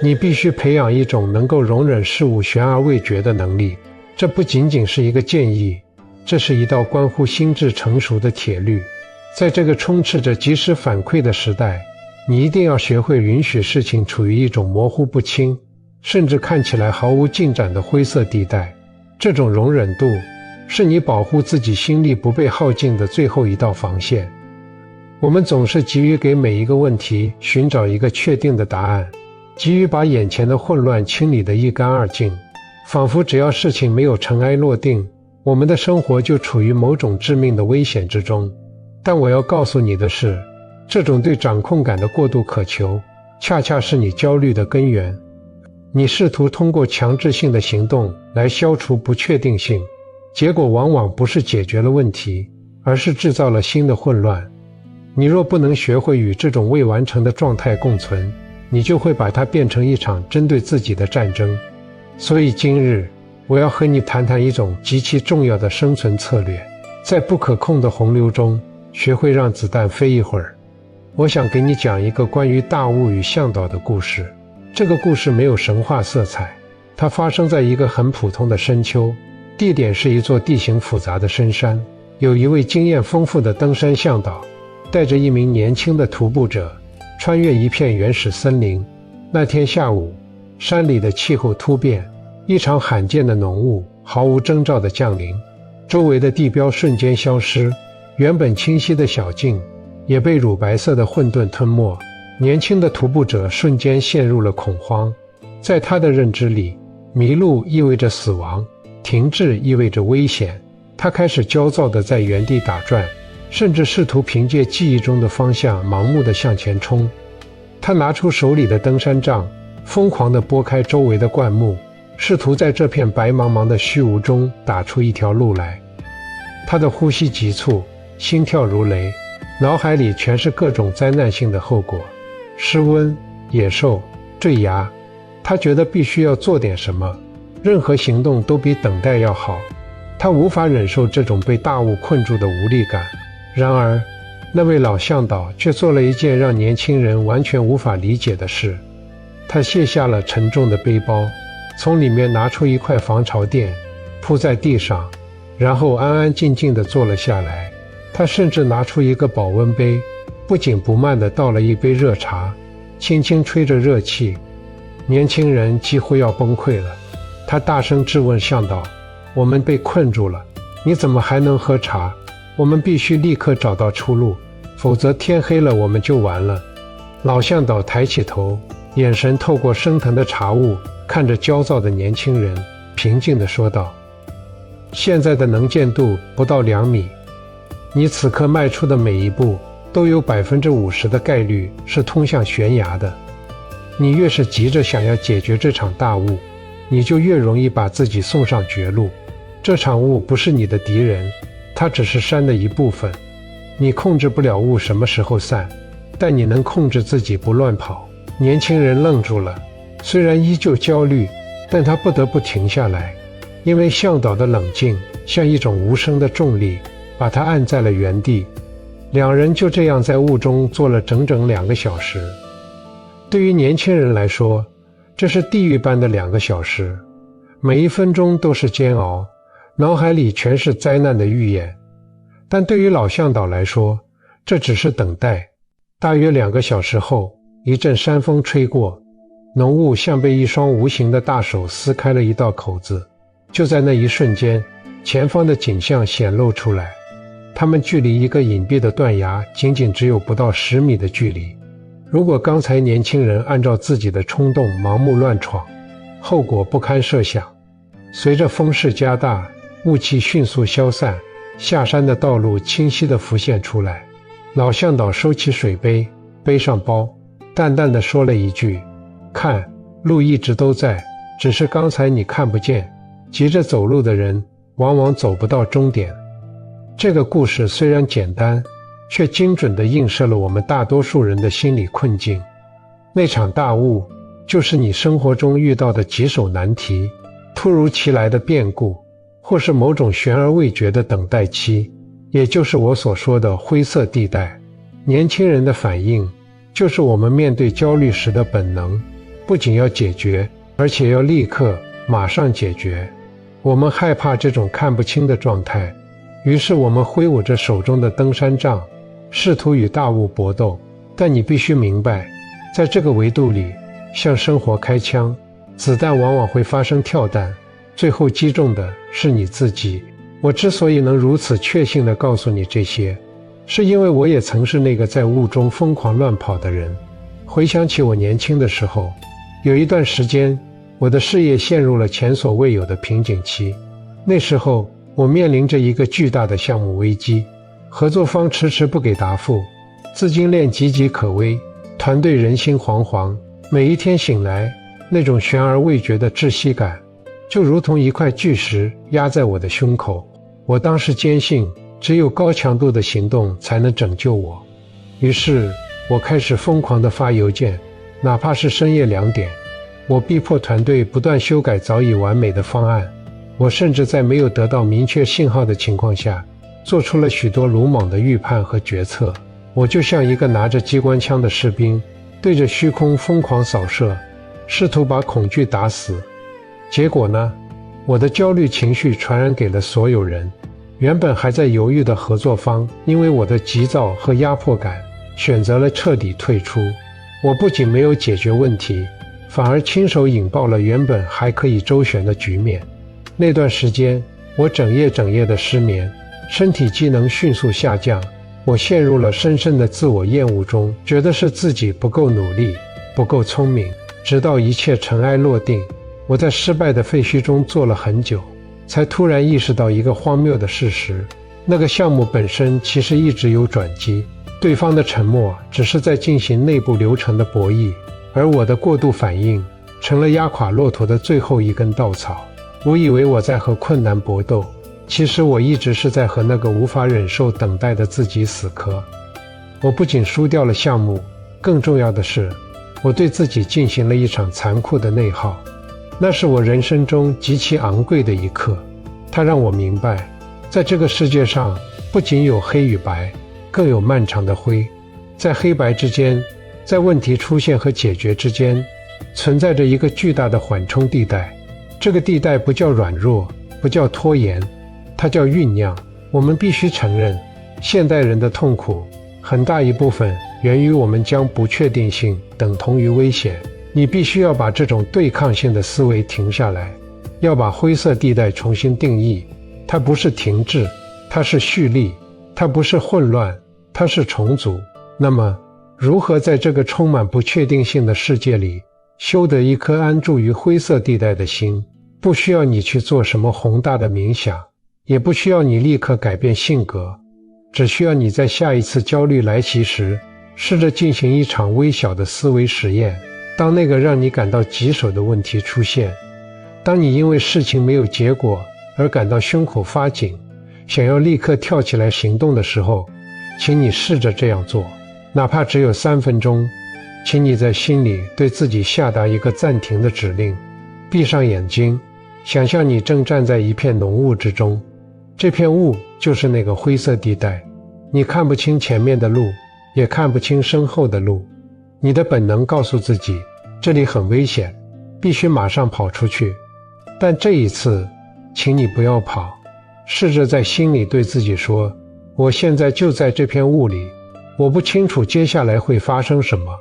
你必须培养一种能够容忍事物悬而未决的能力。这不仅仅是一个建议，这是一道关乎心智成熟的铁律。在这个充斥着及时反馈的时代，你一定要学会允许事情处于一种模糊不清，甚至看起来毫无进展的灰色地带。这种容忍度是你保护自己心力不被耗尽的最后一道防线。我们总是急于给每一个问题寻找一个确定的答案，急于把眼前的混乱清理得一干二净，仿佛只要事情没有尘埃落定，我们的生活就处于某种致命的危险之中。但我要告诉你的是，这种对掌控感的过度渴求，恰恰是你焦虑的根源。你试图通过强制性的行动来消除不确定性，结果往往不是解决了问题，而是制造了新的混乱。你若不能学会与这种未完成的状态共存，你就会把它变成一场针对自己的战争。所以今日，我要和你谈谈一种极其重要的生存策略，在不可控的洪流中，学会让子弹飞一会儿。我想给你讲一个关于大雾与向导的故事。这个故事没有神话色彩，它发生在一个很普通的深秋，地点是一座地形复杂的深山。有一位经验丰富的登山向导，带着一名年轻的徒步者，穿越一片原始森林。那天下午，山里的气候突变，一场罕见的浓雾毫无征兆地降临，周围的地标瞬间消失，原本清晰的小径也被乳白色的混沌吞没。年轻的徒步者瞬间陷入了恐慌，在他的认知里，迷路意味着死亡，停滞意味着危险。他开始焦躁地在原地打转，甚至试图凭借记忆中的方向盲目地向前冲。他拿出手里的登山杖，疯狂地拨开周围的灌木，试图在这片白茫茫的虚无中打出一条路来。他的呼吸急促，心跳如雷，脑海里全是各种灾难性的后果，失温、野兽、坠崖。他觉得必须要做点什么，任何行动都比等待要好。他无法忍受这种被大雾困住的无力感。然而，那位老向导却做了一件让年轻人完全无法理解的事。他卸下了沉重的背包，从里面拿出一块防潮垫，铺在地上，然后安安静静地坐了下来。他甚至拿出一个保温杯，不紧不慢地倒了一杯热茶，轻轻吹着热气。年轻人几乎要崩溃了，他大声质问向导：“我们被困住了，你怎么还能喝茶？我们必须立刻找到出路，否则天黑了我们就完了。”老向导抬起头，眼神透过升腾的茶雾，看着焦躁的年轻人，平静地说道：“现在的能见度不到2米，你此刻迈出的每一步都有50%的概率是通向悬崖的。你越是急着想要解决这场大雾，你就越容易把自己送上绝路。这场雾不是你的敌人，它只是山的一部分。你控制不了雾什么时候散，但你能控制自己不乱跑。”年轻人愣住了，虽然依旧焦虑，但他不得不停下来，因为向导的冷静像一种无声的重力，把他按在了原地。两人就这样在雾中坐了整整2个小时。对于年轻人来说，这是地狱般的2个小时，每一分钟都是煎熬，脑海里全是灾难的预演。但对于老向导来说，这只是等待。大约2个小时后，一阵山风吹过，浓雾像被一双无形的大手撕开了一道口子。就在那一瞬间，前方的景象显露出来，他们距离一个隐蔽的断崖仅仅只有不到10米的距离。如果刚才年轻人按照自己的冲动盲目乱闯，后果不堪设想。随着风势加大，雾气迅速消散，下山的道路清晰地浮现出来。老向导收起水杯，背上包，淡淡地说了一句：“看，路一直都在，只是刚才你看不见。急着走路的人往往走不到终点。”这个故事虽然简单，却精准地映射了我们大多数人的心理困境。那场大雾就是你生活中遇到的棘手难题，突如其来的变故，或是某种悬而未决的等待期，也就是我所说的灰色地带。年轻人的反应就是我们面对焦虑时的本能，不仅要解决，而且要立刻马上解决。我们害怕这种看不清的状态，于是我们挥舞着手中的登山杖，试图与大雾搏斗。但你必须明白，在这个维度里，向生活开枪，子弹往往会发生跳弹，最后击中的是你自己。我之所以能如此确信地告诉你这些，是因为我也曾是那个在雾中疯狂乱跑的人。回想起我年轻的时候，有一段时间，我的事业陷入了前所未有的瓶颈期。那时候，我面临着一个巨大的项目危机，合作方迟迟不给答复，资金链岌岌可危，团队人心惶惶。每一天醒来，那种悬而未决的窒息感，就如同一块巨石压在我的胸口。我当时坚信，只有高强度的行动才能拯救我。于是，我开始疯狂地发邮件，哪怕是深夜2点。我逼迫团队不断修改早已完美的方案。我甚至在没有得到明确信号的情况下，做出了许多鲁莽的预判和决策。我就像一个拿着机关枪的士兵，对着虚空疯狂扫射，试图把恐惧打死。结果呢？我的焦虑情绪传染给了所有人。原本还在犹豫的合作方，因为我的急躁和压迫感，选择了彻底退出。我不仅没有解决问题，反而亲手引爆了原本还可以周旋的局面。那段时间，我整夜的失眠，身体机能迅速下降，我陷入了深深的自我厌恶中，觉得是自己不够努力，不够聪明。直到一切尘埃落定，我在失败的废墟中坐了很久，才突然意识到一个荒谬的事实：那个项目本身其实一直有转机，对方的沉默只是在进行内部流程的博弈，而我的过度反应成了压垮骆驼的最后一根稻草。我以为我在和困难搏斗，其实我一直是在和那个无法忍受等待的自己死磕。我不仅输掉了项目，更重要的是，我对自己进行了一场残酷的内耗。那是我人生中极其昂贵的一刻，它让我明白，在这个世界上不仅有黑与白，更有漫长的灰。在黑白之间，在问题出现和解决之间，存在着一个巨大的缓冲地带。这个地带不叫软弱，不叫拖延，它叫酝酿。我们必须承认，现代人的痛苦很大一部分源于我们将不确定性等同于危险。你必须要把这种对抗性的思维停下来，要把灰色地带重新定义。它不是停滞，它是蓄力；它不是混乱，它是重组。那么，如何在这个充满不确定性的世界里，修得一颗安住于灰色地带的心？不需要你去做什么宏大的冥想，也不需要你立刻改变性格，只需要你在下一次焦虑来袭时，试着进行一场微小的思维实验。当那个让你感到棘手的问题出现，当你因为事情没有结果而感到胸口发紧，想要立刻跳起来行动的时候，请你试着这样做，哪怕只有3分钟。请你在心里对自己下达一个暂停的指令，闭上眼睛，想象你正站在一片浓雾之中，这片雾就是那个灰色地带，你看不清前面的路，也看不清身后的路。你的本能告诉自己，这里很危险，必须马上跑出去。但这一次，请你不要跑，试着在心里对自己说，我现在就在这片雾里，我不清楚接下来会发生什么，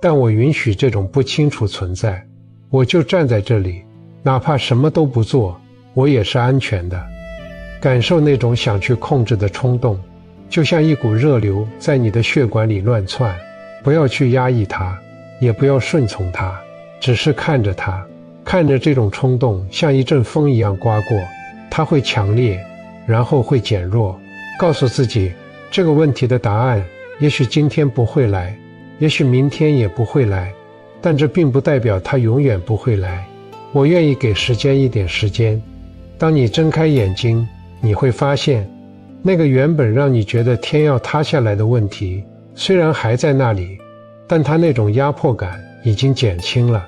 但我允许这种不清楚存在，我就站在这里，哪怕什么都不做，我也是安全的。感受那种想去控制的冲动，就像一股热流在你的血管里乱窜，不要去压抑它，也不要顺从它，只是看着它，看着这种冲动像一阵风一样刮过，它会强烈，然后会减弱。告诉自己，这个问题的答案也许今天不会来，也许明天也不会来，但这并不代表它永远不会来。我愿意给时间一点时间。当你睁开眼睛，你会发现，那个原本让你觉得天要塌下来的问题，虽然还在那里，但它那种压迫感已经减轻了，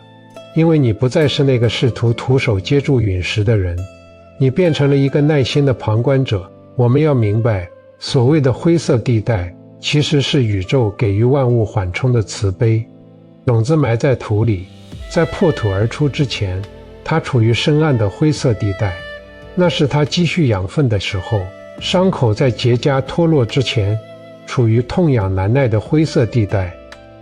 因为你不再是那个试图徒手接住陨石的人，你变成了一个耐心的旁观者。我们要明白，所谓的灰色地带，其实是宇宙给予万物缓冲的慈悲。种子埋在土里，在破土而出之前，它处于深暗的灰色地带，那是它积蓄养分的时候；伤口在结痂脱落之前，处于痛痒难耐的灰色地带，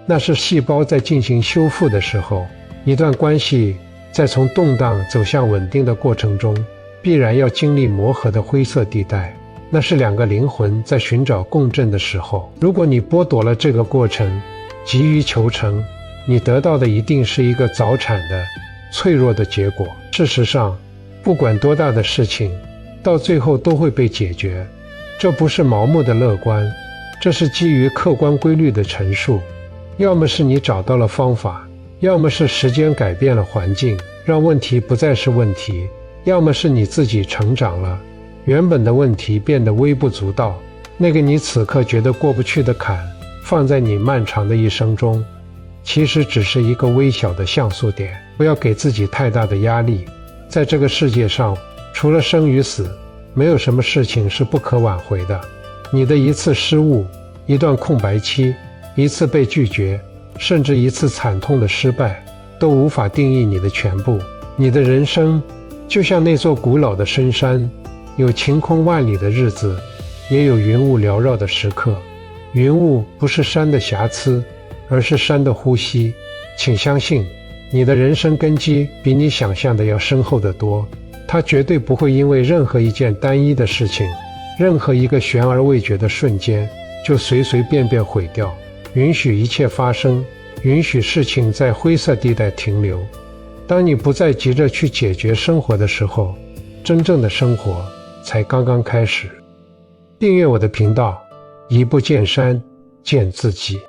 那是细胞在进行修复的时候；一段关系在从动荡走向稳定的过程中，必然要经历磨合的灰色地带，那是两个灵魂在寻找共振的时候。如果你剥夺了这个过程，急于求成，你得到的一定是一个早产的、脆弱的结果。事实上，不管多大的事情，到最后都会被解决。这不是盲目的乐观，这是基于客观规律的陈述。要么是你找到了方法，要么是时间改变了环境，让问题不再是问题，要么是你自己成长了，原本的问题变得微不足道。那个你此刻觉得过不去的坎，放在你漫长的一生中，其实只是一个微小的像素点。不要给自己太大的压力。在这个世界上，除了生与死，没有什么事情是不可挽回的。你的一次失误，一段空白期，一次被拒绝，甚至一次惨痛的失败，都无法定义你的全部。你的人生就像那座古老的深山，有晴空万里的日子，也有云雾缭绕的时刻。云雾不是山的瑕疵，而是山的呼吸。请相信，你的人生根基比你想象的要深厚得多。它绝对不会因为任何一件单一的事情，任何一个悬而未决的瞬间，就随随便便毁掉。允许一切发生，允许事情在灰色地带停留。当你不再急着去解决生活的时候，真正的生活才刚刚开始。订阅我的频道，一步见山，见自己。